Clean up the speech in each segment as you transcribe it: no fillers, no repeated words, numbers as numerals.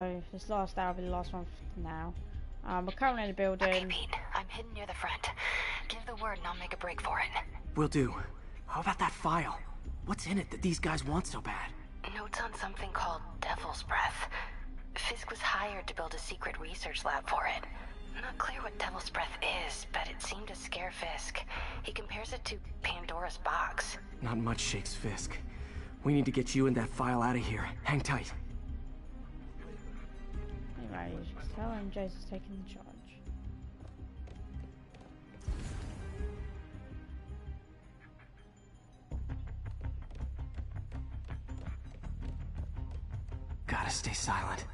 So this last day will be the last one for now. We're currently in the building. Okay, Pete. I'm hidden near the front. Give the word and I'll make a break for it. Will do. How about that file? What's in it that these guys want so bad? Notes on something called Devil's Breath. Fisk was hired to build a secret research lab for it. Not clear what Devil's Breath is, but it seemed to scare Fisk. He compares it to Pandora's box. Not much shakes Fisk. We need to get you and that file out of here. Hang tight. Anyway, you should tell him Jason's taking charge. Gotta stay silent.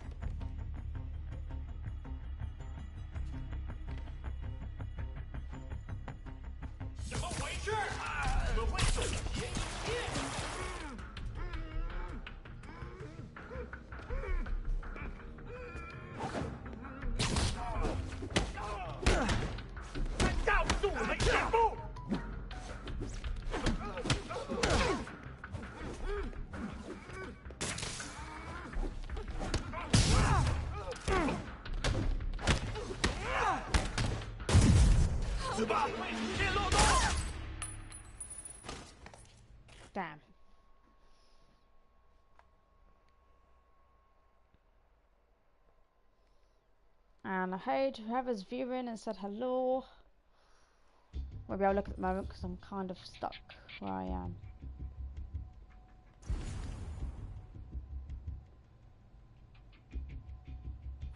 Damn. And hey to whoever's viewing and said hello. Won't be able to look at the moment because I'm kind of stuck where I am.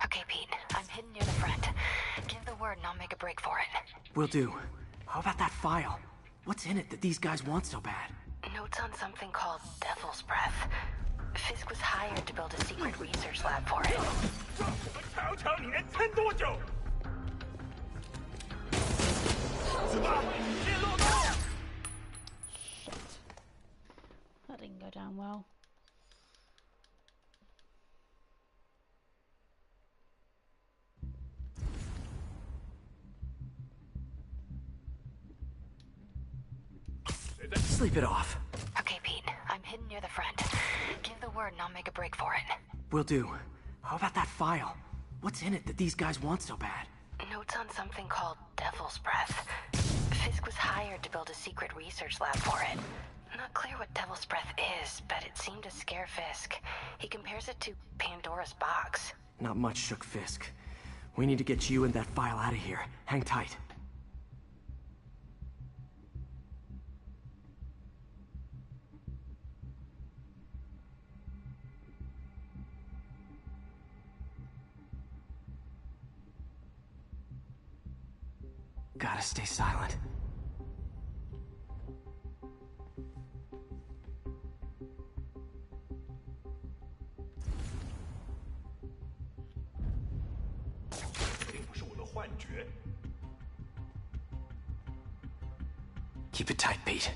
Okay, Pete. I'm hidden near the front. Give the word and I'll make a break for it. Will do. How about that file? What's in it that these guys want so bad? Notes on something called Devil's Breath. Fisk was hired to build a secret research lab for it. Shit. That didn't go down well. Sleep it off. Okay, Pete. I'm hidden near the front. Give the word and I'll make a break for it. Will do. How about that file? What's in it that these guys want so bad? Notes on something called Devil's Breath. Fisk was hired to build a secret research lab for it. Not clear what Devil's Breath is, but it seemed to scare Fisk. He compares it to Pandora's box. Not much shook Fisk. We need to get you and that file out of here. Hang tight. Gotta stay silent. Keep it tight, Pete.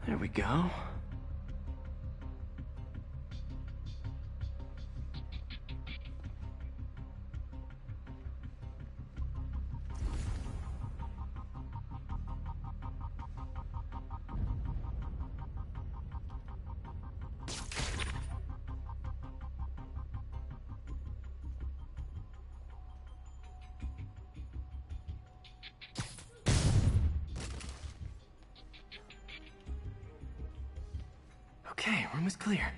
There we go. Okay, room is clear.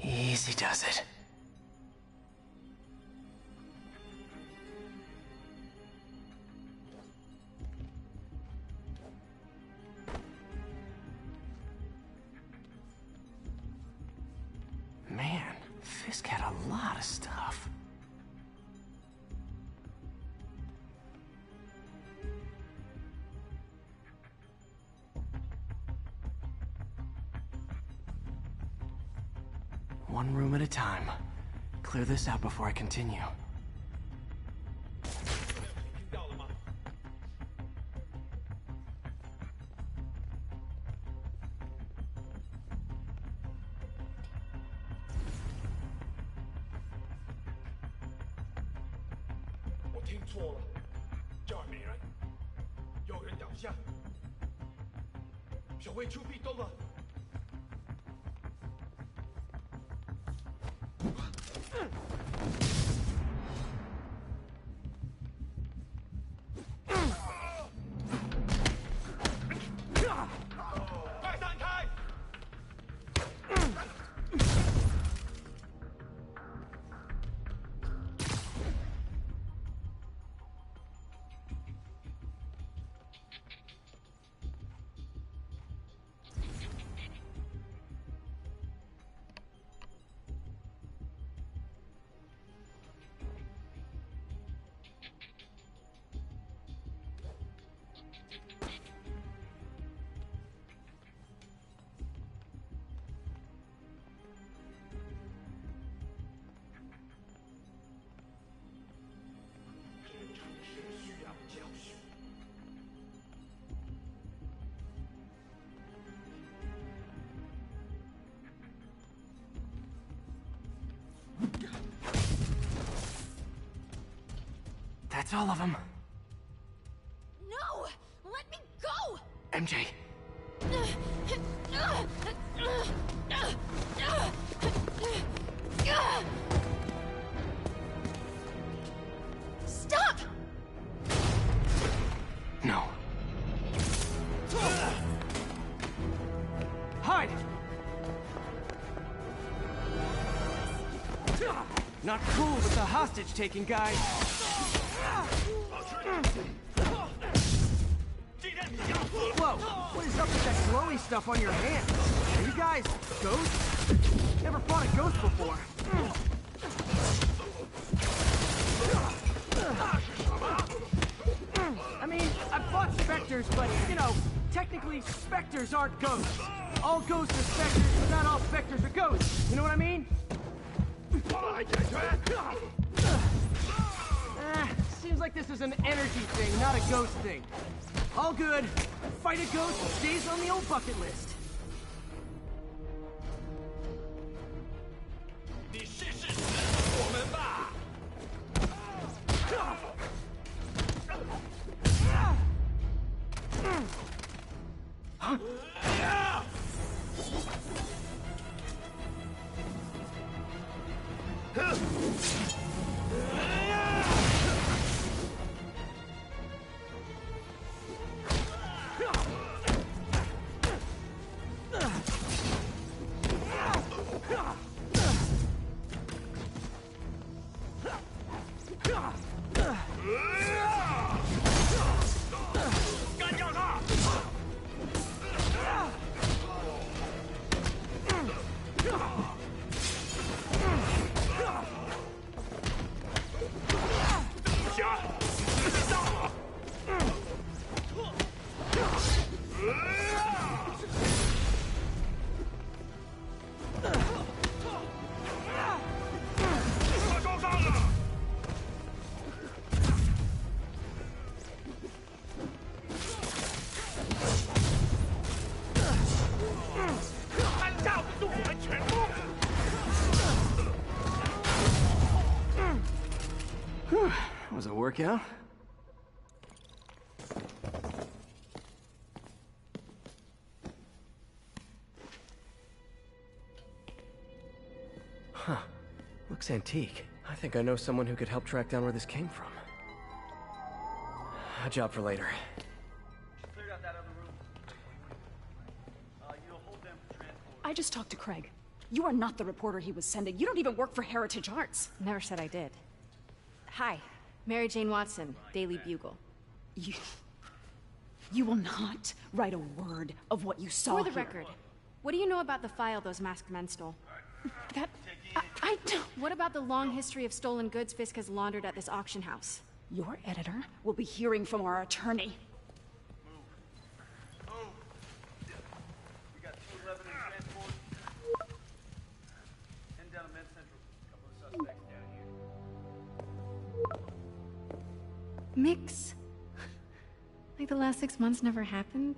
Easy does it. Man, Fisk had a lot of stuff. One room at a time. Clear this out before I continue. 听错了，这儿没人，有人倒下，小魏出壁刀了。快散开！这城市需要教训。That's all of them. No! Let me go! MJ. Stop! No. Hide! Not cool with the hostage-taking guy. Whoa, what is up with that glowy stuff on your hands? Are you guys ghosts? Never fought a ghost before. I mean, I've fought specters, but, you know, technically specters aren't ghosts. All ghosts are specters, but not all specters are ghosts. You know what I mean? Seems like this is an energy thing, not a ghost thing. All good. Fight a ghost stays on the old bucket list. 你试试死我们吧！干掉他！侠，上了！他受伤了！ 架不住我们全部。Was it a workout? Huh. Looks antique. I think I know someone who could help track down where this came from. A job for later. Cleared out that other room. You'll hold them for transport. I just talked to Craig. You are not the reporter he was sending. You don't even work for Heritage Arts. Never said I did. Hi, Mary Jane Watson, Daily Bugle. You will not write a word of what you saw For the here. record, what do you know about the file those masked men stole? That... I don't... What about the long history of stolen goods Fisk has laundered at this auction house? Your editor will be hearing from our attorney. Move. We got 211 in transport. Heading down to Med Central. A couple of suspects down here. Mix? Like the last 6 months never happened?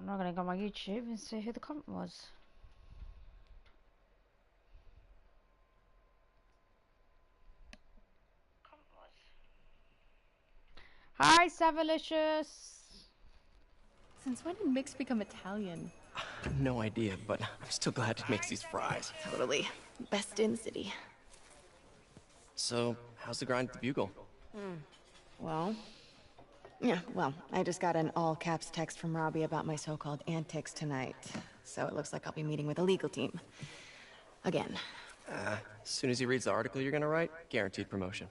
not gonna go on my YouTube and see who the comment was. Hi, Savalicious. Since when did Mix become Italian? No idea, but I'm still glad he makes these fries. Totally. Best in the city. So, how's the grind at the Bugle? Well, I just got an all-caps text from Robbie about my so-called antics tonight. So it looks like I'll be meeting with a legal team. Again. As soon as he reads the article you're gonna write, guaranteed promotion.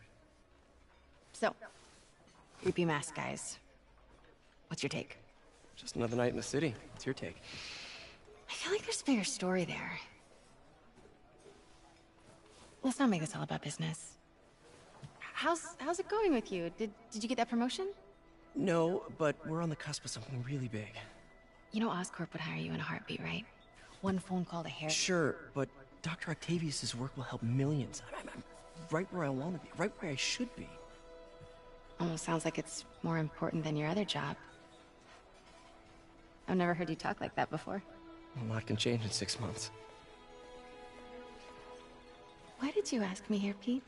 So, creepy mask guys. What's your take? Just another night in the city. What's your take? I feel like there's a bigger story there. Let's not make this all about business. How's it going with you? Did you get that promotion? No, but we're on the cusp of something really big. You know Oscorp would hire you in a heartbeat, right? One phone call to Harry. Sure, but Dr. Octavius' work will help millions. I'm right where I want to be, right where I should be. Almost sounds like it's more important than your other job. I've never heard you talk like that before. A lot can change in 6 months. Why did you ask me here, Pete?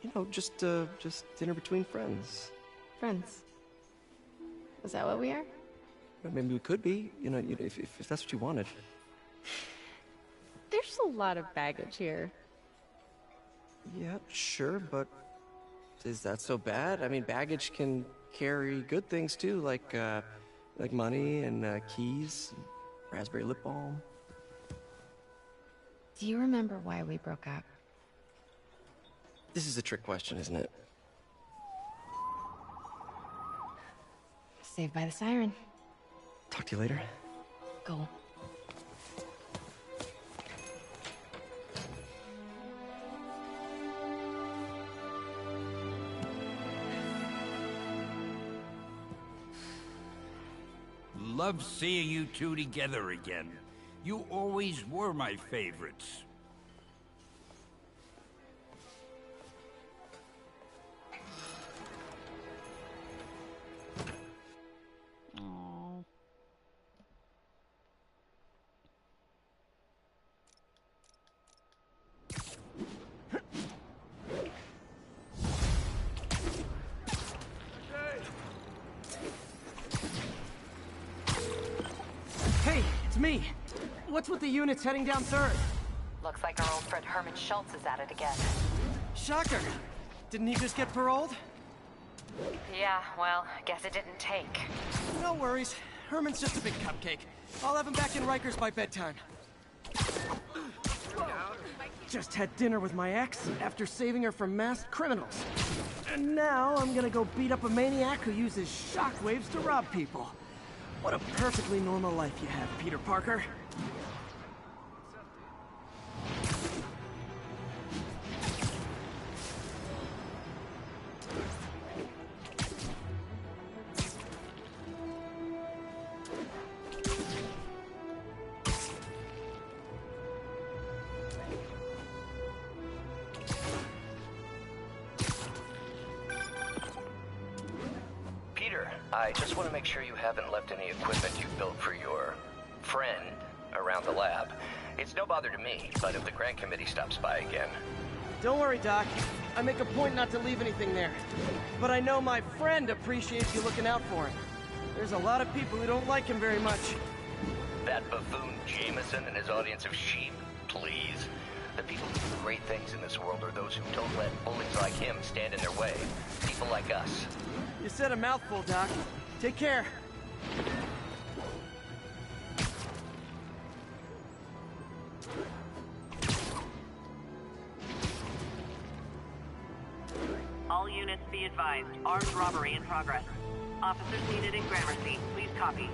You know, just dinner between friends. Friends. Is that what we are? Well, maybe we could be, you know, if that's what you wanted. There's a lot of baggage here. Yeah, sure, but is that so bad? I mean, baggage can carry good things too, like money and keys, and raspberry lip balm. Do you remember why we broke up? This is a trick question, isn't it? Saved by the siren. Talk to you later. Go. Love seeing you two together again. You always were my favorites. Aww. Hey, it's me. What's with the units heading down 3rd? Looks like our old friend Herman Schultz is at it again. Shocker. Didn't he just get paroled? Yeah, well, guess it didn't take. No worries. Herman's just a big cupcake. I'll have him back in Rikers by bedtime. Just had dinner with my ex after saving her from masked criminals. And now I'm gonna go beat up a maniac who uses shockwaves to rob people. What a perfectly normal life you have, Peter Parker. I just want to make sure you haven't left any equipment you built for your friend around the lab. It's no bother to me, but if the grant committee stops by again... Don't worry, Doc. I make a point not to leave anything there. But I know my friend appreciates you looking out for him. There's a lot of people who don't like him very much. That buffoon Jameson and his audience of sheep? Please. The people who do great things in this world are those who don't let bullies like him stand in their way. People like us. You said a mouthful, Doc. Take care. All units be advised. Armed robbery in progress. Officers needed in Gramercy. Please copy.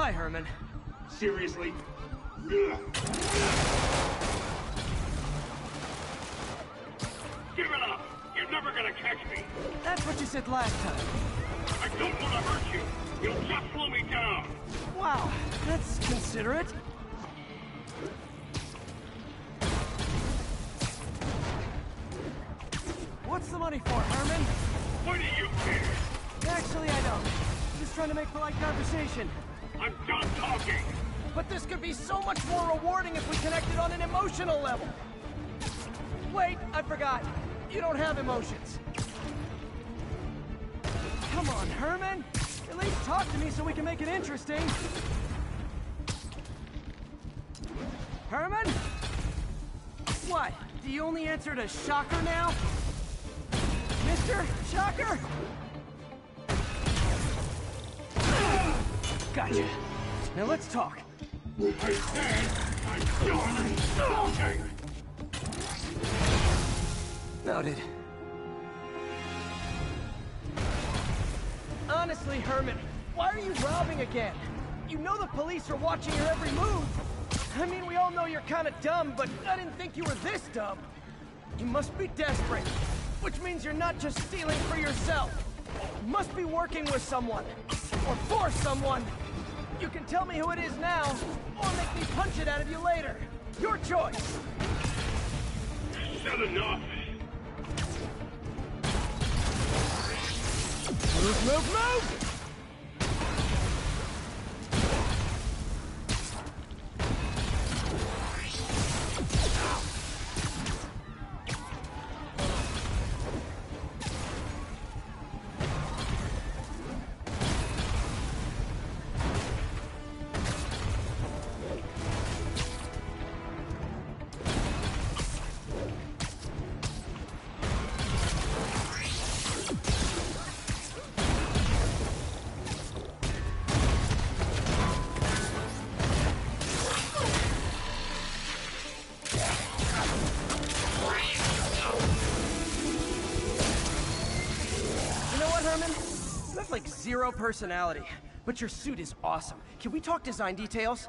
Hi, Herman. Seriously? Ugh. Give it up! You're never gonna catch me! That's what you said last time. I don't want to hurt you! You'll just slow me down! Wow, that's considerate. What's the money for, Herman? Why do you care? Actually, I don't. Just trying to make polite conversation. I'm done talking! But this could be so much more rewarding if we connected on an emotional level. Wait, I forgot. You don't have emotions. Come on, Herman. At least talk to me so we can make it interesting. Herman? What? Do you only answer to Shocker now? Mr. Shocker? Gotcha. Now let's talk. I said I'm done talking! Noted. Honestly, Herman, why are you robbing again? You know the police are watching your every move. I mean, we all know you're kind of dumb, but I didn't think you were this dumb. You must be desperate, which means you're not just stealing for yourself. You must be working with someone, or for someone. You can tell me who it is now, or make me punch it out of you later. Your choice. Said enough! Move, move, move! Like zero personality, but your suit is awesome. Can we talk design details?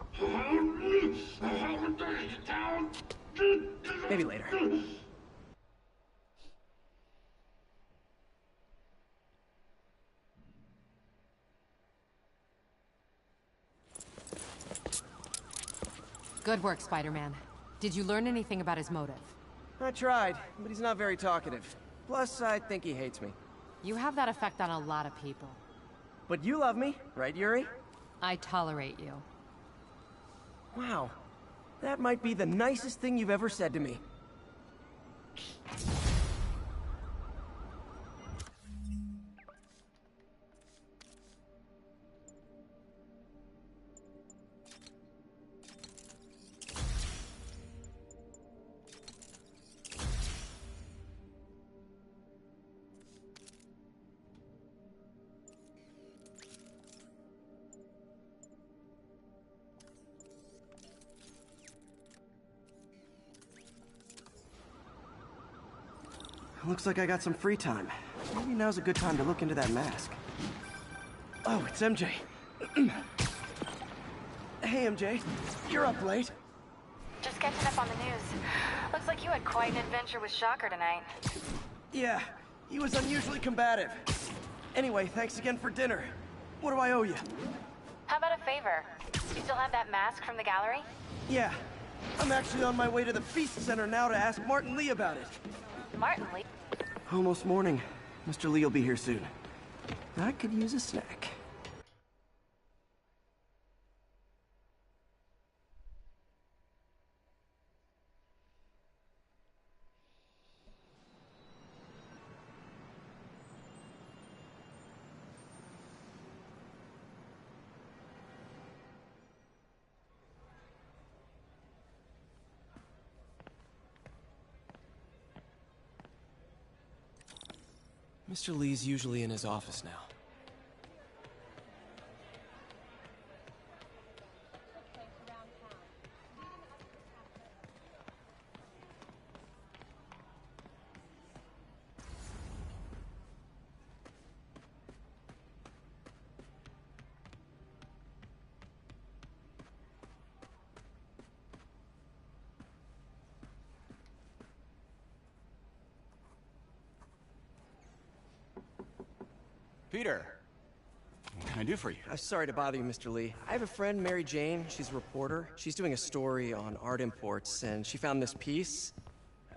Maybe later. Good work, Spider-Man. Did you learn anything about his motive? I tried, but he's not very talkative. Plus, I think he hates me. You have that effect on a lot of people. But you love me, right, Yuri? I tolerate you. Wow. That might be the nicest thing you've ever said to me. Looks like I got some free time. Maybe now's a good time to look into that mask. Oh, it's MJ. Hey, MJ. You're up late. Just catching up on the news. Looks like you had quite an adventure with Shocker tonight. Yeah, he was unusually combative. Anyway, thanks again for dinner. What do I owe you? How about a favor? You still have that mask from the gallery? Yeah. I'm actually on my way to the Beast Center now to ask Martin Lee about it. Martin Lee? Almost morning. Mr. Lee will be here soon. I could use a snack. Mr. Lee's usually in his office now. Peter, what can I do for you? I'm sorry to bother you, Mr. Lee. I have a friend, Mary Jane. She's a reporter. She's doing a story on art imports, and she found this piece.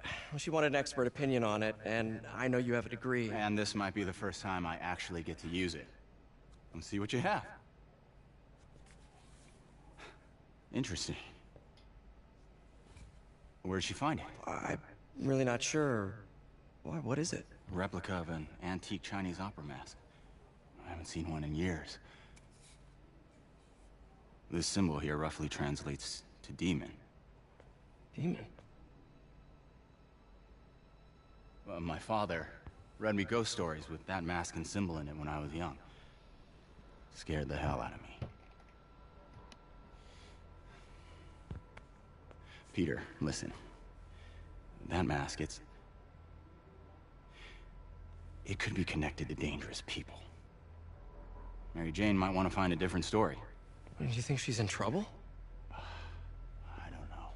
Well, she wanted an expert opinion on it, and I know you have a degree. And this might be the first time I actually get to use it. Let's see what you have. Interesting. Where'd she find it? I'm really not sure. Why, what is it? A replica of an antique Chinese opera mask. I haven't seen one in years. This symbol here roughly translates to demon. Demon? Well, my father read me ghost stories with that mask and symbol in it when I was young. Scared the hell out of me. Peter, listen. That mask, it could be connected to dangerous people. Mary Jane might want to find a different story. Do you think she's in trouble? I don't know.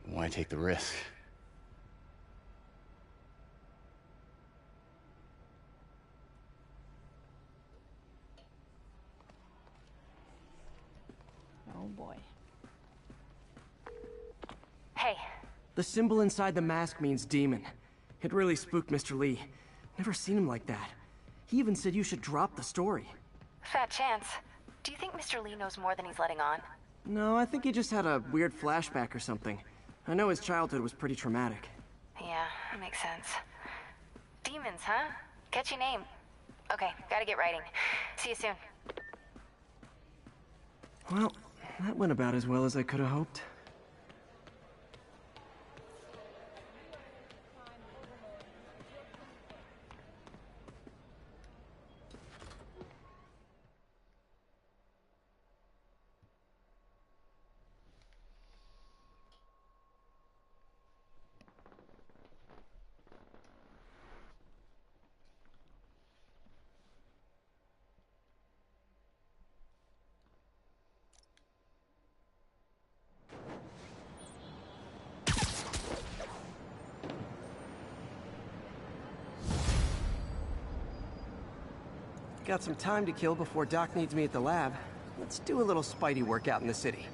Why take the risk? Oh boy. Hey. The symbol inside the mask means demon. It really spooked Mr. Lee. Never seen him like that. He even said you should drop the story. Fat chance. Do you think Mr. Lee knows more than he's letting on? No, I think he just had a weird flashback or something. I know his childhood was pretty traumatic. Yeah, that makes sense. Demons, huh? Catchy name. Okay, gotta get writing. See you soon. Well, that went about as well as I could have hoped. Got some time to kill before Doc needs me at the lab. Let's do a little Spidey workout in the city.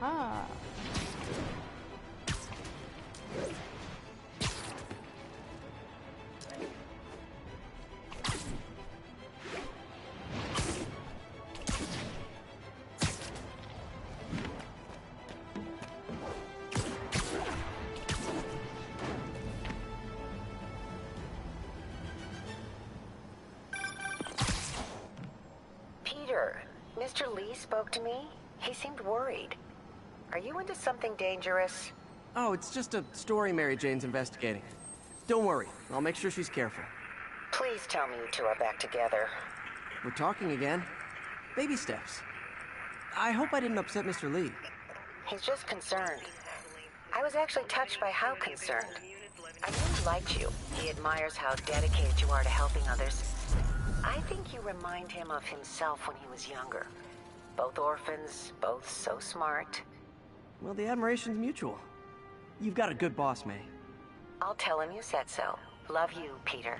Ah. Peter, Mr. Lee spoke to me. He seemed worried. Are you into something dangerous? Oh, it's just a story Mary Jane's investigating. Don't worry, I'll make sure she's careful. Please tell me you two are back together. We're talking again. Baby steps. I hope I didn't upset Mr. Lee. He's just concerned. I was actually touched by how concerned. I really liked you. He admires how dedicated you are to helping others. I think you remind him of himself when he was younger. Both orphans, both so smart. Well, the admiration's mutual. You've got a good boss, May. I'll tell him you said so. Love you, Peter.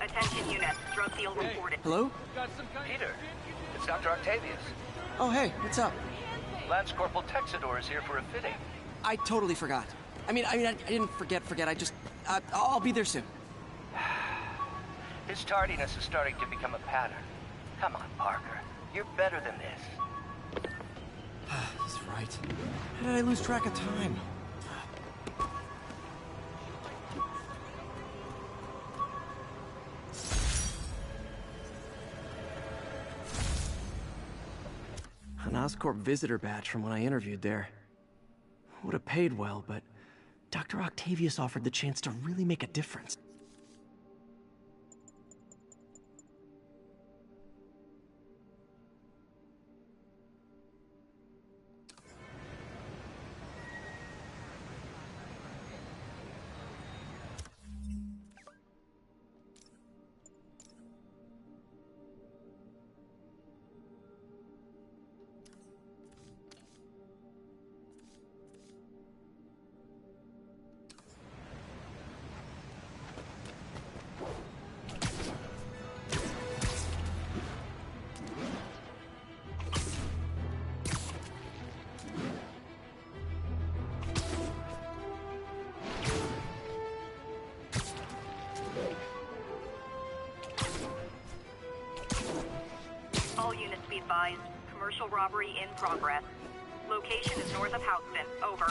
Attention units, drug deal reported. Hello? Peter, it's Dr. Octavius. Oh, hey, what's up? Lance Corporal Texador is here for a fitting. I totally forgot. I didn't forget. I'll be there soon. His tardiness is starting to become a pattern. Come on, Parker. You're better than this. He's right. How did I lose track of time? An Oscorp visitor badge from when I interviewed there. Would have paid well, but Dr. Octavius offered the chance to really make a difference. All units be advised. Commercial robbery in progress. Location is north of Houston. Over.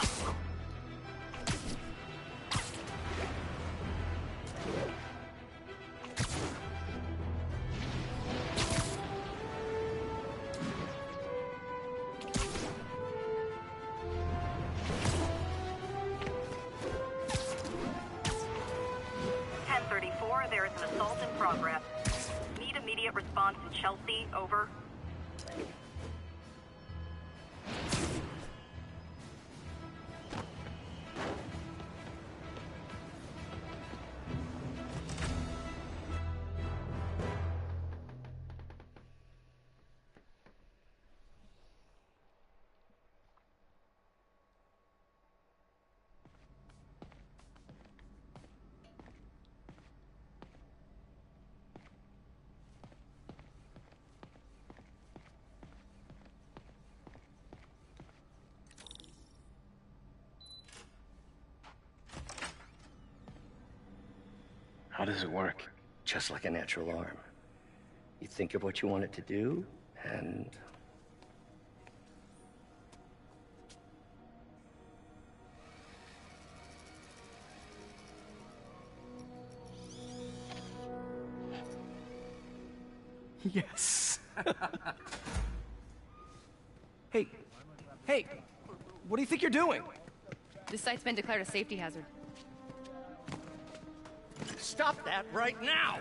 There is an assault in progress. Need immediate response in Chelsea. Over. How does it work? Just like a natural arm. You think of what you want it to do, and... Yes. Hey, what do you think you're doing? This site's been declared a safety hazard. Stop that right now!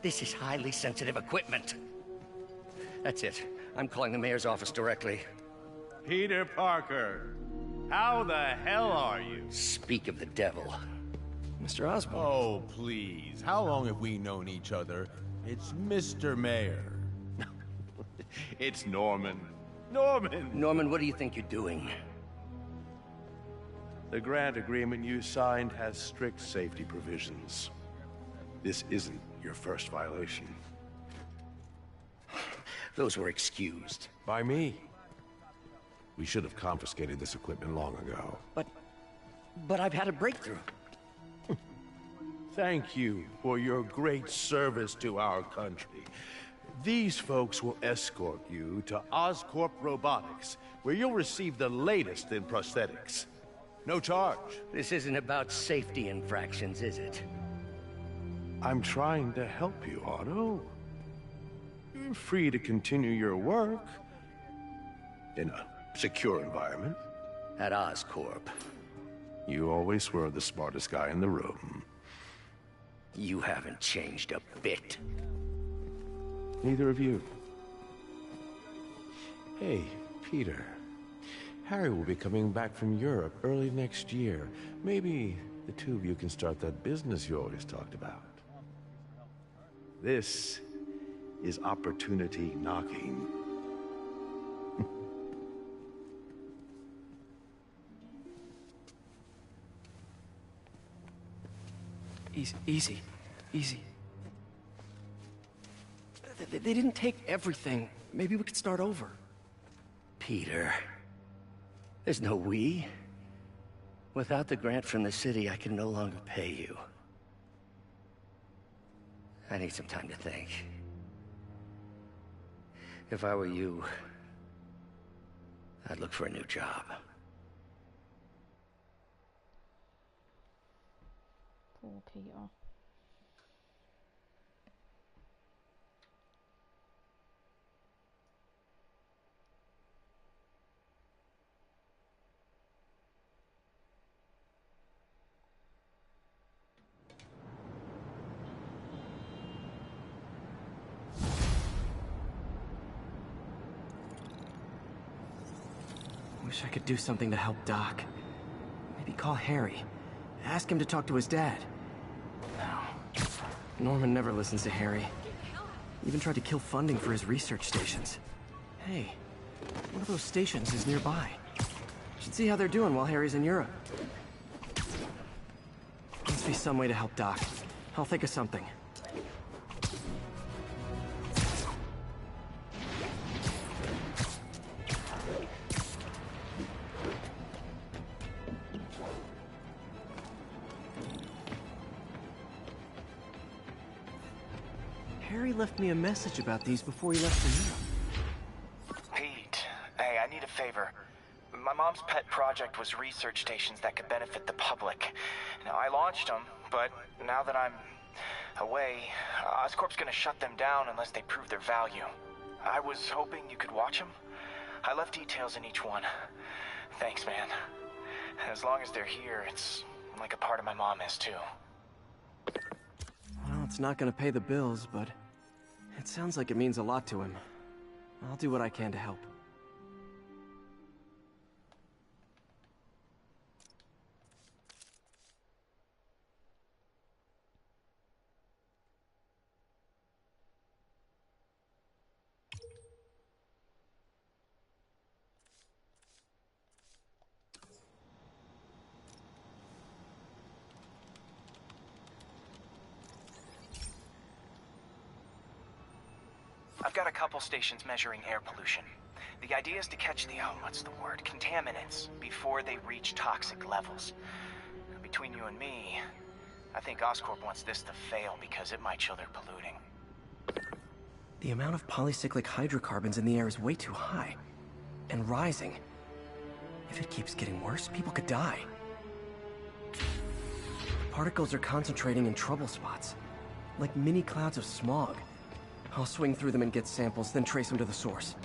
This is highly sensitive equipment. That's it. I'm calling the mayor's office directly. Peter Parker, how the hell are you? Speak of the devil. Mr. Osborn. Oh, please. How long have we known each other? It's Mr. Mayor. It's Norman. Norman! Norman, what do you think you're doing? The grant agreement you signed has strict safety provisions. This isn't your first violation. Those were excused. By me. We should have confiscated this equipment long ago. But I've had a breakthrough. Thank you for your great service to our country. These folks will escort you to Oscorp Robotics, where you'll receive the latest in prosthetics. No charge. This isn't about safety infractions, is it? I'm trying to help you, Otto. You're free to continue your work in a secure environment. At Oscorp. You always were the smartest guy in the room. You haven't changed a bit. Neither of you. Hey, Peter. Harry will be coming back from Europe early next year. Maybe the two of you can start that business you always talked about. This is opportunity knocking. Easy. They didn't take everything. Maybe we could start over. Peter. There's no we. Without the grant from the city, I can no longer pay you. I need some time to think. If I were you, I'd look for a new job. Poor Peter. Wish I could do something to help Doc. Maybe call Harry. Ask him to talk to his dad. No. Norman never listens to Harry. Even tried to kill funding for his research stations. Hey, one of those stations is nearby. Should see how they're doing while Harry's in Europe. Must be some way to help Doc. I'll think of something. Harry left me a message about these before he left for Europe. Pete, hey, I need a favor. My mom's pet project was research stations that could benefit the public. Now, I launched them, but now that I'm away, Oscorp's gonna shut them down unless they prove their value. I was hoping you could watch them. I left details in each one. Thanks, man. As long as they're here, it's like a part of my mom is, too. Well, it's not gonna pay the bills, but it sounds like it means a lot to him. I'll do what I can to help. I've got a couple stations measuring air pollution. The idea is to catch the, contaminants before they reach toxic levels. Between you and me, I think Oscorp wants this to fail because it might show they're polluting. The amount of polycyclic hydrocarbons in the air is way too high. And rising. If it keeps getting worse, people could die. Particles are concentrating in trouble spots. Like mini clouds of smog. I'll swing through them and get samples, then trace them to the source.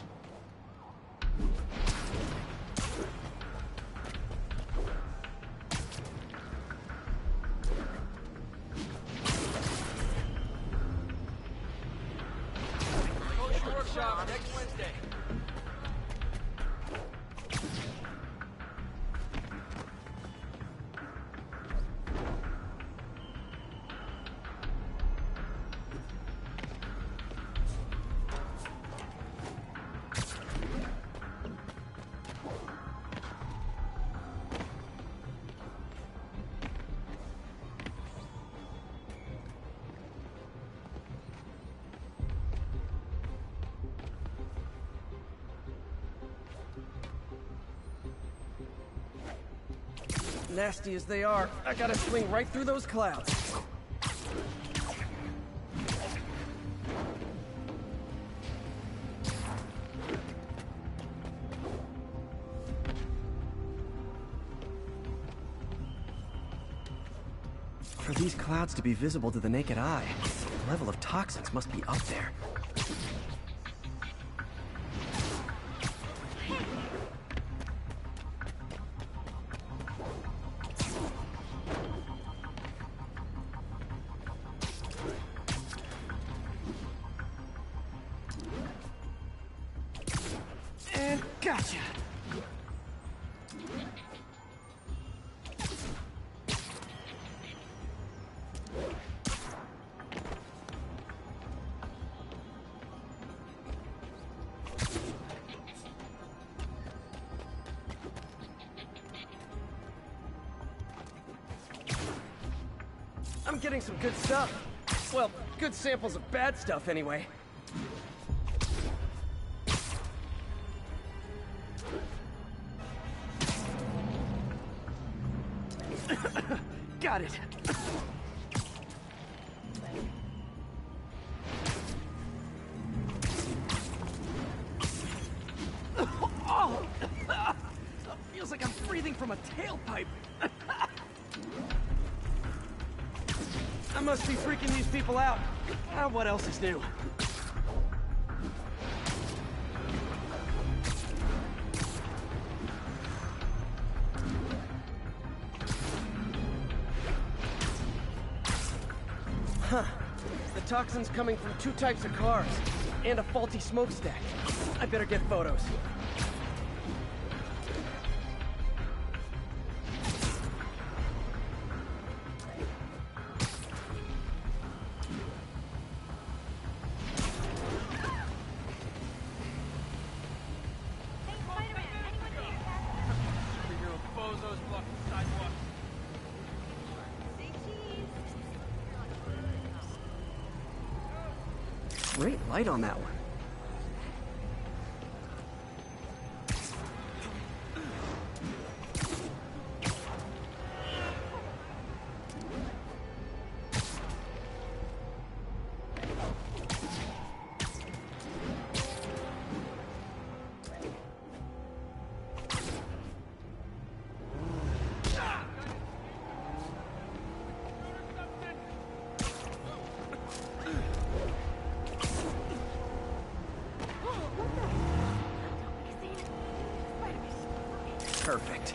Workshop next Wednesday. Nasty as they are, I gotta swing right through those clouds. For these clouds to be visible to the naked eye, the level of toxins must be up there. Gotcha! I'm getting some good stuff. Well, good samples of bad stuff anyway. Got it. Oh! Feels like I'm breathing from a tailpipe. I must be freaking these people out. What else is new? Huh. The toxin's coming from two types of cars, and a faulty smokestack. I better get photos. bozos blocking the sidewalk. Great light on that one. Perfect.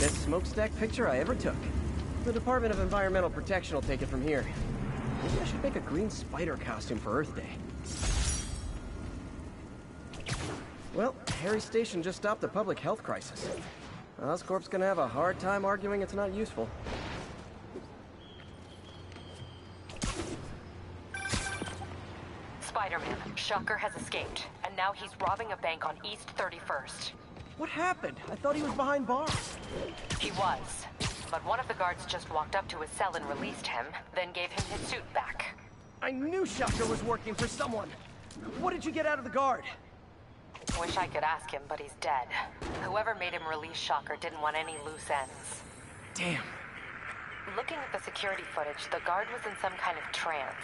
Best smokestack picture I ever took. The Department of Environmental Protection will take it from here. Maybe I should make a green spider costume for Earth Day. Well, Harry Station just stopped a public health crisis. Oscorp's gonna have a hard time arguing it's not useful. Spider-Man, Shocker has escaped, and now he's robbing a bank on East 31st. What happened? I thought he was behind bars. He was, but one of the guards just walked up to his cell and released him, then gave him his suit back. I knew Shocker was working for someone. What did you get out of the guard? Wish I could ask him, but he's dead. Whoever made him release Shocker didn't want any loose ends. Damn. Looking at the security footage, the guard was in some kind of trance.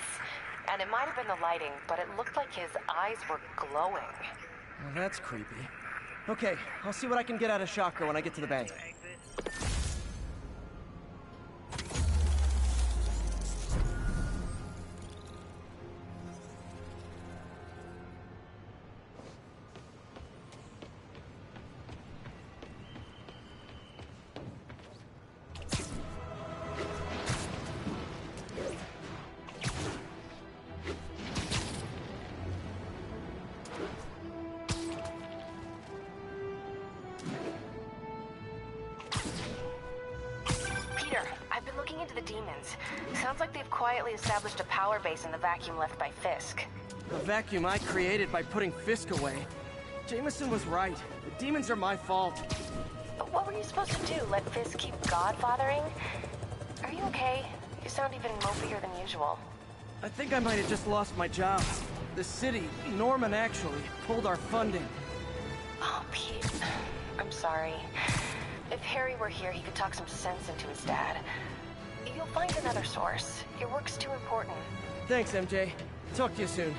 And it might have been the lighting, but it looked like his eyes were glowing. Well, that's creepy. Okay, I'll see what I can get out of Shocker when I get to the bank. Into the demons. Sounds like they've quietly established a power base in the vacuum left by Fisk. A vacuum I created by putting Fisk away. Jameson was right. The demons are my fault. But what were you supposed to do? Let Fisk keep godfathering? Are you okay? You sound even mopier than usual. I think I might have just lost my job. The city, Norman actually, pulled our funding. Oh, Pete. I'm sorry. If Harry were here, he could talk some sense into his dad. You'll find another source. Your work's too important. Thanks, MJ. Talk to you soon.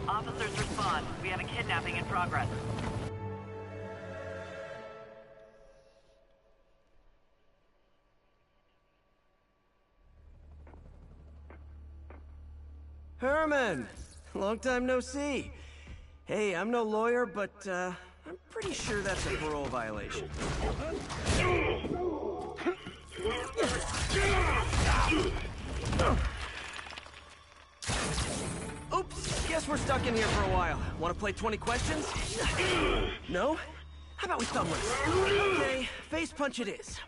Officers respond. We have a kidnapping in progress. Herman! Long time no see. Hey, I'm no lawyer, but I'm pretty sure that's a parole violation. guess we're stuck in here for a while. Want to play 20 questions? No? How about we thumb race? Okay, face punch it is.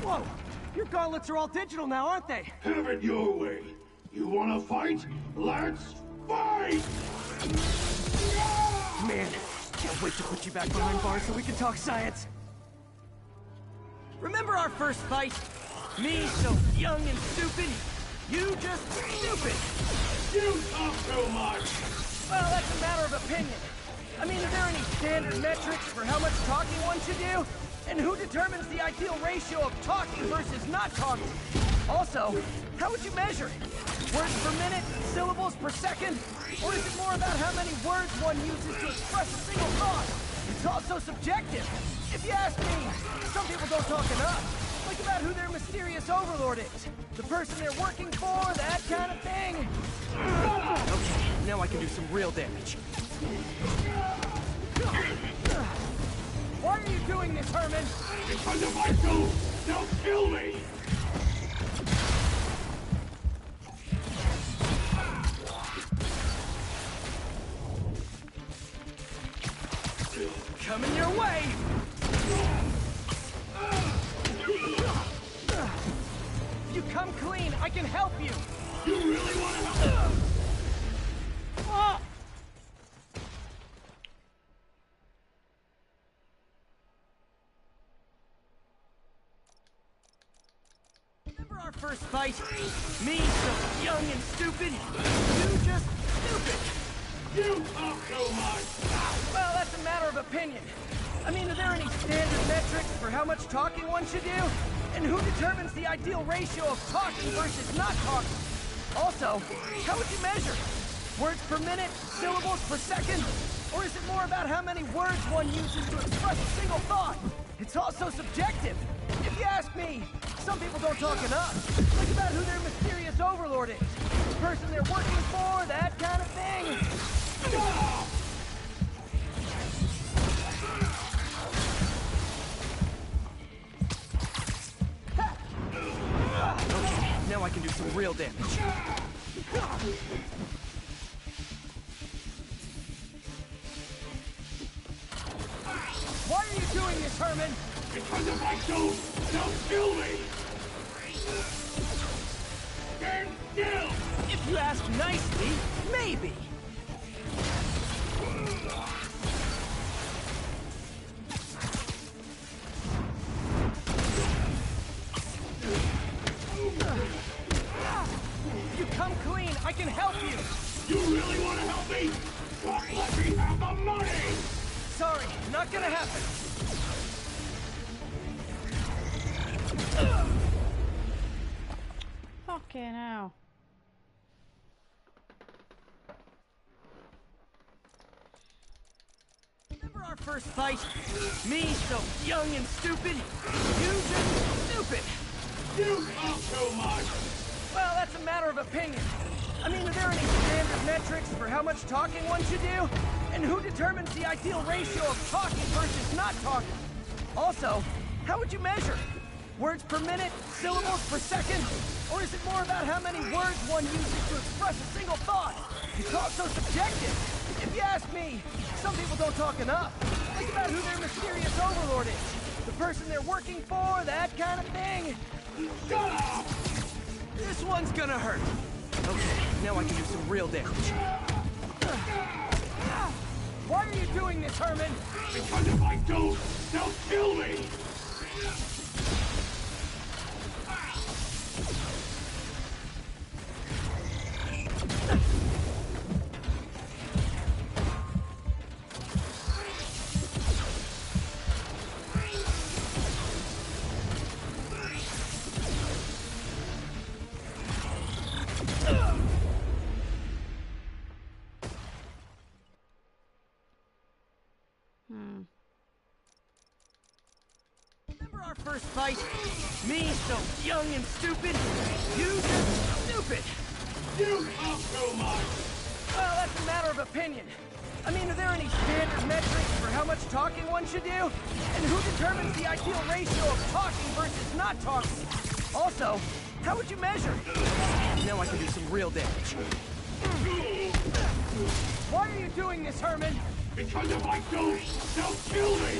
Whoa! Your gauntlets are all digital now, aren't they? Have it your way. You wanna fight? Let's fight! Man, can't wait to put you back behind bars so we can talk science. Remember our first fight? Me so young and stupid, you just stupid. You talk too much. Well, that's a matter of opinion. I mean, are there any standard metrics for how much talking one should do? And who determines the ideal ratio of talking versus not talking? Also, how would you measure it? Words per minute, syllables per second? Or is it more about how many words one uses to express a single thought? It's also subjective. If you ask me, some people don't talk enough. Like about who their mysterious overlord is. The person they're working for, that kind of thing. Okay, now I can do some real damage. Why are you doing this, Herman? Because if I do, they'll kill me! Coming your way! If you come clean, I can help you! You really want to help? Remember our first fight? Me so young and stupid, you just stupid! You talk too much! Well, that's a matter of opinion. I mean, are there any standard metrics for how much talking one should do? And who determines the ideal ratio of talking versus not talking? Also, how would you measure? Words per minute, syllables per second? Or is it more about how many words one uses to express a single thought? It's also subjective. If you ask me, some people don't talk enough. Like about who their mysterious overlord is. The person they're working for, that kind of thing. Okay, now I can do some real damage. Why are you doing this, Herman? Because if I don't, they'll kill me! Stand still! If you ask nicely, maybe. If you come clean, I can help you! You really want to help me? Just let me have the money! Sorry, not gonna happen. Fucking hell. Remember our first fight? Me so young and stupid, you just stupid! You talk too much! Well, that's a matter of opinion. I mean, are there any standard metrics for how much talking one should do? And who determines the ideal ratio of talking versus not talking? Also, how would you measure? Words per minute, syllables per second? Or is it more about how many words one uses to express a single thought? It's also subjective. If you ask me, some people don't talk enough. Like about who their mysterious overlord is. The person they're working for, that kind of thing. Shut up! This one's gonna hurt. Okay, now I can do some real damage. Why are you doing this, Herman? Because if I don't, they'll kill me! Remember our first fight? Me so young and stupid, you just stupid! You talk too much! Well, that's a matter of opinion. I mean, are there any standard metrics for how much talking one should do? And who determines the ideal ratio of talking versus not talking? Also, how would you measure? Now I can do some real damage. Why are you doing this, Herman? Because if I don't, they'll kill me!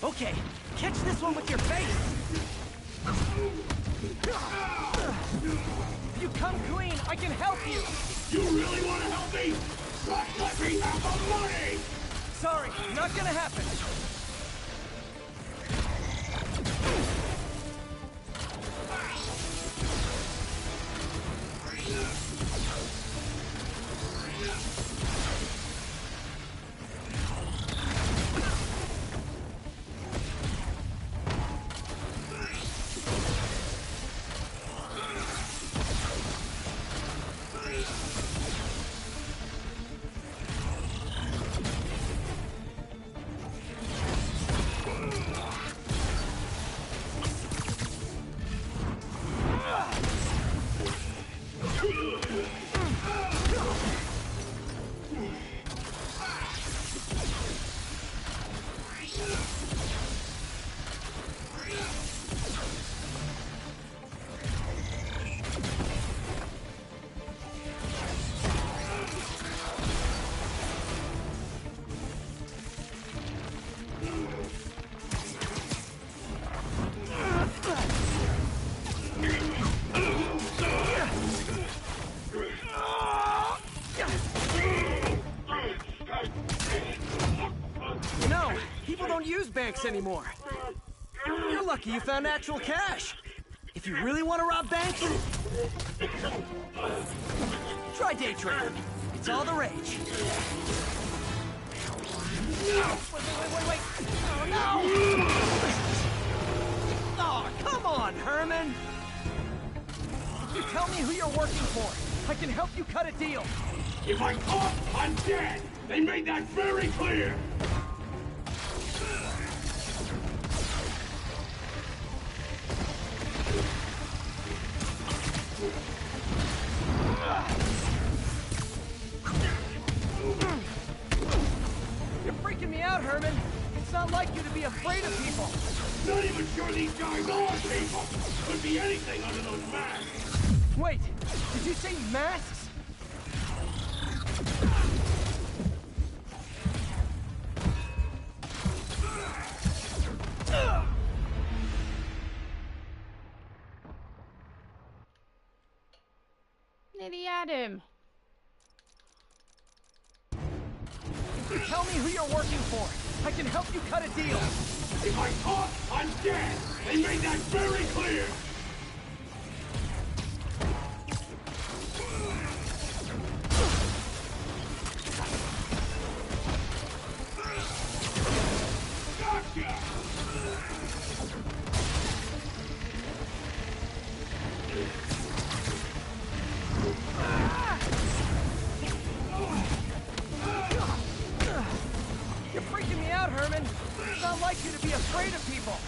Okay, catch this one with your face! If you come clean, I can help you! You really want to help me? Just let me have the money! Sorry, not gonna happen. No, people don't use banks anymore. You're lucky you found actual cash. If you really want to rob banks, try day trading. It's all the rage. Wait. Oh, no! Oh, come on, Herman! If you tell me who you're working for, I can help you cut a deal. If I talk, I'm dead! They made that very clear! You're freaking me out, Herman. It's not like you to be afraid of people. Not even sure these guys are people! Could be anything under those masks! Wait, did you say masks? Nearly had him. If you tell me who you're working for, I can help you cut a deal. If I talk, I'm dead! They made that very clear! Gotcha! You're freaking me out, Herman. It's not like you to be afraid of people.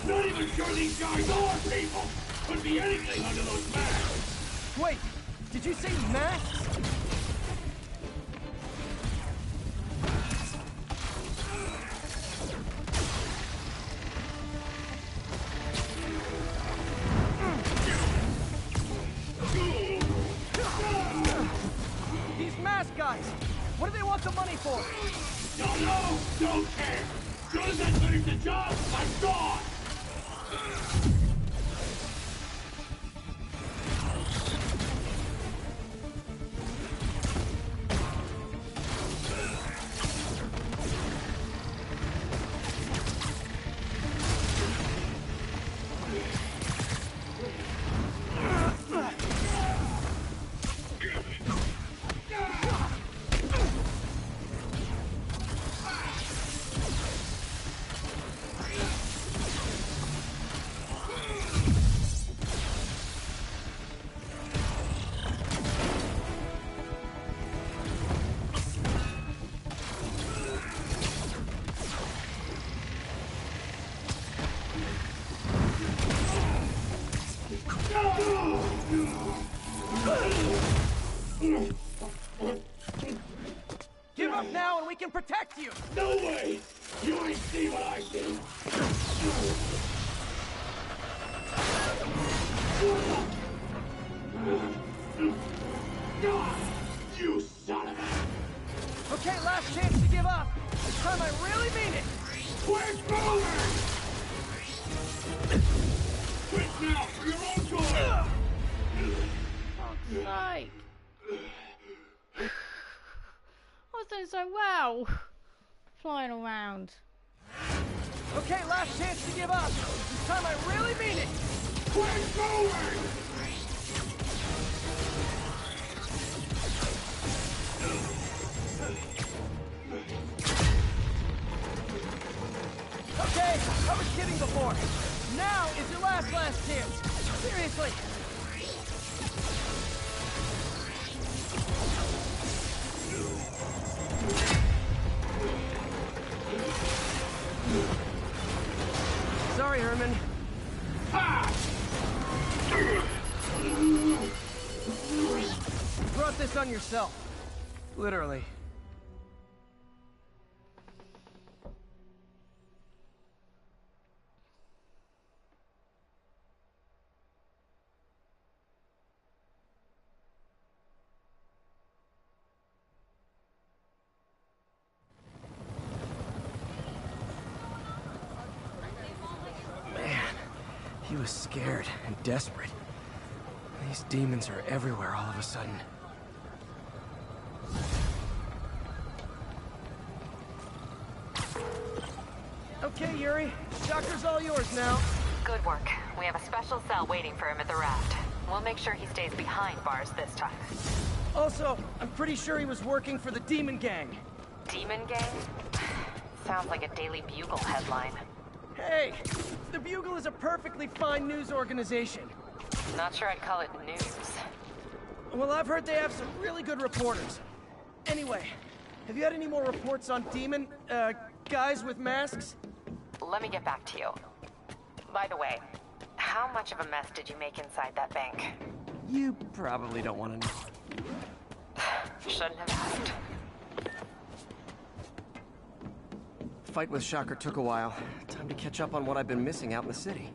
Not even sure these guys are people! Could be anything under those masks! Wait, did you say masks? These mask guys, what do they want the money for? Don't know! Don't care! Soon as I finish the job, I'm gone! protect you! No way! You ain't see what I see! You son of a... Okay, last chance to give up. This time I really mean it. Quit moving! Quit now for your own good! Fuck's sake. I was doing so well. Flying around. Okay, last chance to give up. This time I really mean it. Quit moving! Okay, I was kidding before. Now is your last chance. Seriously. Sorry, Herman. You brought this on yourself. Literally. He was scared and desperate. These demons are everywhere all of a sudden. Okay, Yuri. Shocker's all yours now. Good work. We have a special cell waiting for him at the raft. We'll make sure he stays behind bars this time. Also, I'm pretty sure he was working for the Demon Gang. Demon Gang? Sounds like a Daily Bugle headline. Hey! The Bugle is a perfectly fine news organization. Not sure I'd call it news. Well, I've heard they have some really good reporters. Anyway, have you had any more reports on demon, guys with masks? Let me get back to you. By the way, how much of a mess did you make inside that bank? You probably don't want to know. Shouldn't have asked. Fight with Shocker took a while. Time to catch up on what I've been missing out in the city.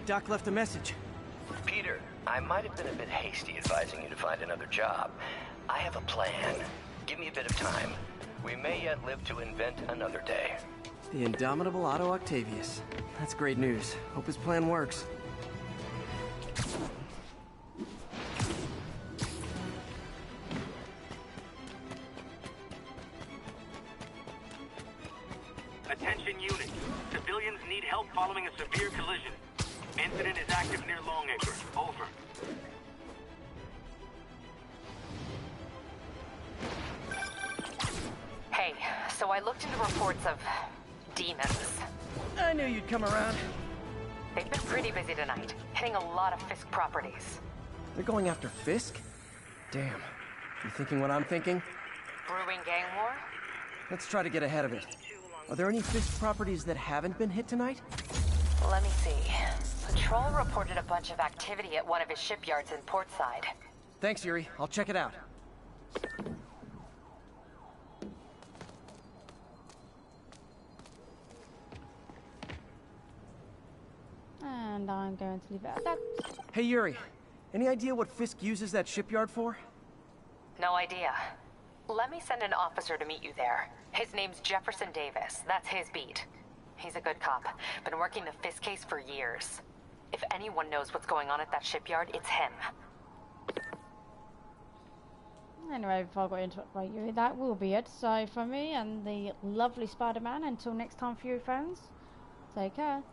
Doc left a message. Peter, I might have been a bit hasty advising you to find another job. I have a plan. Give me a bit of time. We may yet live to invent another day. The indomitable Otto Octavius. That's great news. Hope his plan works. Attention units. Civilians need help following a severe collision. Incident is active near Longacre. Over. Hey, so I looked into reports of demons. I knew you'd come around. They've been pretty busy tonight, hitting a lot of Fisk properties. They're going after Fisk? Damn. You thinking what I'm thinking? Brewing gang war? Let's try to get ahead of it. Are there any Fisk properties that haven't been hit tonight? Let me see. Patrol reported a bunch of activity at one of his shipyards in Portside. Thanks, Yuri. I'll check it out. And I'm going to leave it at that. Hey, Yuri. Any idea what Fisk uses that shipyard for? No idea. Let me send an officer to meet you there. His name's Jefferson Davis. That's his beat. He's a good cop. Been working the Fisk case for years. If anyone knows what's going on at that shipyard, it's him. Anyway, before I got interrupted by you, that will be it. So from me and the lovely Spider-Man, until next time for you friends, take care.